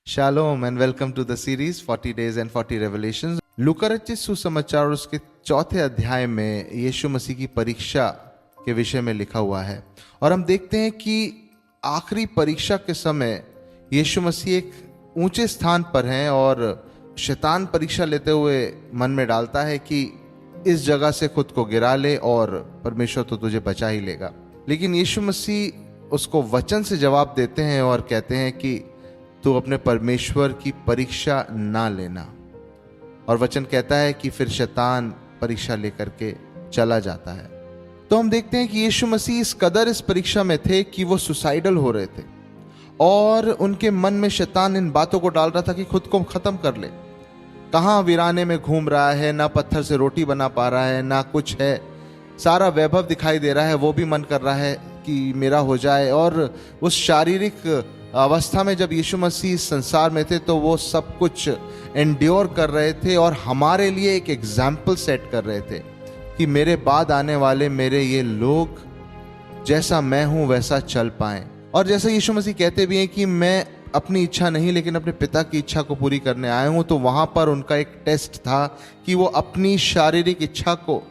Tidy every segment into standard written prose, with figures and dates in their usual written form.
Shalom and welcome to the series 40 Days and 40 Revelations. लूका रचित सुसमाचार और उसके चौथे अध्याय में यीशु मसीह की परीक्षा के विषय में लिखा हुआ है और हम देखते हैं कि आखिरी परीक्षा के समय यीशु मसीह एक ऊंचे स्थान पर हैं और शैतान परीक्षा लेते हुए मन में डालता है कि इस जगह से खुद को गिरा ले और परमेश्वर तो तुझे बचा ही लेगा। लेकिन यीशु मसीह उसको वचन से जवाब देते हैं और कहते हैं कि तू अपने परमेश्वर की परीक्षा ना लेना। और वचन कहता है कि फिर शैतान परीक्षा लेकर के चला जाता है। तो हम देखते हैं कि यीशु मसीह इस कदर इस परीक्षा में थे कि वो सुसाइडल हो रहे थे और उनके मन में शैतान इन बातों को डाल रहा था कि खुद को खत्म कर ले। कहाँ वीराने में घूम रहा है, ना पत्थर से रोटी बना पा रहा है, ना कुछ है, सारा वैभव दिखाई दे रहा है, वो भी मन कर रहा है कि मेरा हो जाए। और उस शारीरिक अवस्था में जब यीशु मसीह इस संसार में थे तो वो सब कुछ एंड्योर कर रहे थे और हमारे लिए एक एग्जाम्पल सेट कर रहे थे कि मेरे बाद आने वाले मेरे ये लोग जैसा मैं हूं वैसा चल पाएं। और जैसा यीशु मसीह कहते भी हैं कि मैं अपनी इच्छा नहीं लेकिन अपने पिता की इच्छा को पूरी करने आया हूं, तो वहां पर उनका एक टेस्ट था कि वो अपनी शारीरिक इच्छा को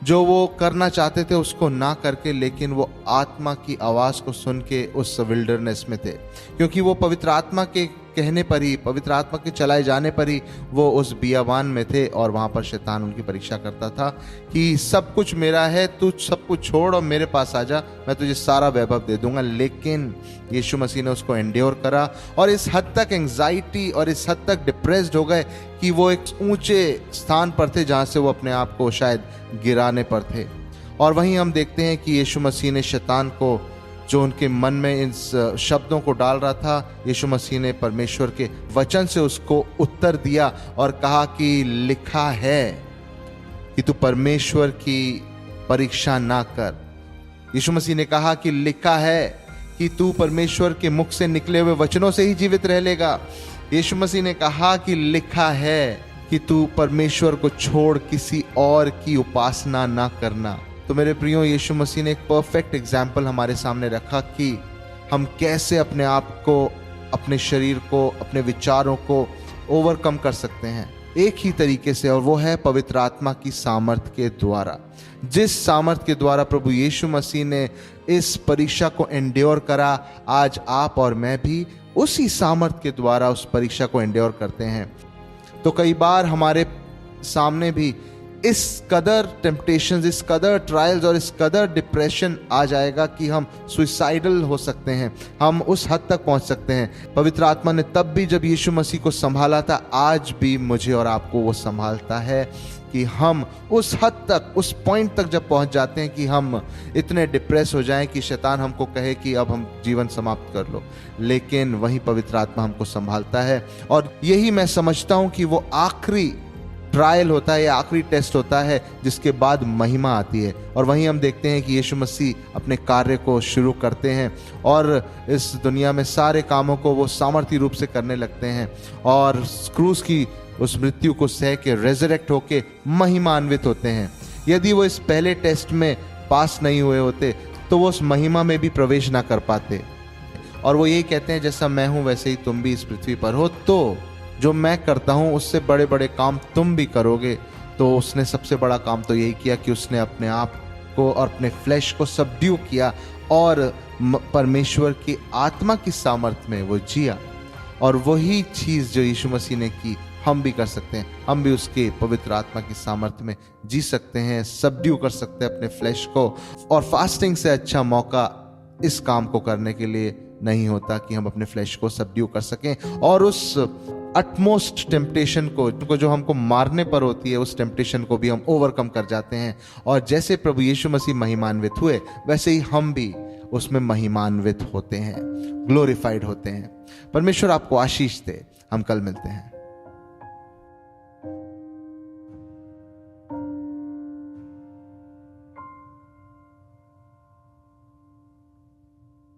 जो वो करना चाहते थे उसको ना करके, लेकिन वो आत्मा की आवाज़ को सुन के उस विल्डरनेस में थे, क्योंकि वो पवित्र आत्मा के कहने पर ही, पवित्र आत्मा के चलाए जाने पर ही वो उस बियाबान में थे। और वहाँ पर शैतान उनकी परीक्षा करता था कि सब कुछ मेरा है, तू सब कुछ छोड़ और मेरे पास आ जा, मैं तुझे सारा वैभव दे दूंगा। लेकिन यीशु मसीह ने उसको एंड्योर करा और इस हद तक एंग्जाइटी और इस हद तक डिप्रेस्ड हो गए कि वो एक ऊंचे स्थान पर थे जहाँ से वो अपने आप को शायद गिराने पर थे। और वहीं हम देखते हैं कि यीशु मसीह ने शैतान को, जो उनके मन में इन शब्दों को डाल रहा था, यीशु मसीह ने परमेश्वर के वचन से उसको उत्तर दिया और कहा कि लिखा है कि तू परमेश्वर की परीक्षा ना कर। यीशु मसीह ने कहा कि लिखा है कि तू परमेश्वर के मुख से निकले हुए वचनों से ही जीवित रह लेगा। यीशु मसीह ने कहा कि लिखा है कि तू परमेश्वर को छोड़ किसी और की उपासना ना करना। तो मेरे प्रियो, यीशु मसीह ने एक परफेक्ट एग्जाम्पल हमारे सामने रखा कि हम कैसे अपने आप को, अपने शरीर को, अपने विचारों को ओवरकम कर सकते हैं एक ही तरीके से, और वो है पवित्र आत्मा की सामर्थ के द्वारा। जिस सामर्थ के द्वारा प्रभु यीशु मसीह ने इस परीक्षा को एंड्योर करा, आज आप और मैं भी उसी सामर्थ के द्वारा उस परीक्षा को एंड्योर करते हैं। तो कई बार हमारे सामने भी इस कदर टेम्पटेशंस, इस कदर ट्रायल्स और इस कदर डिप्रेशन आ जाएगा कि हम सुइसाइडल हो सकते हैं, हम उस हद तक पहुंच सकते हैं। पवित्र आत्मा ने तब भी जब यीशु मसीह को संभाला था, आज भी मुझे और आपको वो संभालता है कि हम उस हद तक, उस पॉइंट तक जब पहुंच जाते हैं कि हम इतने डिप्रेस हो जाएं कि शैतान हमको कहे कि अब हम जीवन समाप्त कर लो, लेकिन वही पवित्र आत्मा हमको संभालता है। और यही मैं समझता हूं कि वो आखिरी ट्रायल होता है, आखिरी टेस्ट होता है, जिसके बाद महिमा आती है। और वहीं हम देखते हैं कि यीशु मसीह अपने कार्य को शुरू करते हैं और इस दुनिया में सारे कामों को वो सामर्थी रूप से करने लगते हैं और क्रूस की उस मृत्यु को सह के रेजरेक्ट होके महिमान्वित होते हैं। यदि वो इस पहले टेस्ट में पास नहीं हुए होते तो वो उस महिमा में भी प्रवेश ना कर पाते। और वो यही कहते हैं, जैसा मैं हूँ वैसे ही तुम भी इस पृथ्वी पर हो, तो जो मैं करता हूँ उससे बड़े बड़े काम तुम भी करोगे। तो उसने सबसे बड़ा काम तो यही किया कि उसने अपने आप को और अपने फ्लैश को सबड्यू किया और परमेश्वर की आत्मा की सामर्थ में वो जिया। और वही चीज़ जो यीशु मसीह ने की हम भी कर सकते हैं। हम भी उसके पवित्र आत्मा की सामर्थ्य में जी सकते हैं, सबड्यू कर सकते हैं अपने फ्लैश को। और फास्टिंग से अच्छा मौका इस काम को करने के लिए नहीं होता कि हम अपने फ्लैश को सबड्यू कर सकें और उस अटमोस्ट टेम्पटेशन को जो हमको मारने पर होती है, उस टेम्पटेशन को भी हम ओवरकम कर जाते हैं। और जैसे प्रभु यीशु मसीह महिमान्वित हुए, वैसे ही हम भी उसमें महिमान्वित होते हैं, ग्लोरीफाइड होते हैं। परमेश्वर आपको आशीष दे। हम कल मिलते हैं।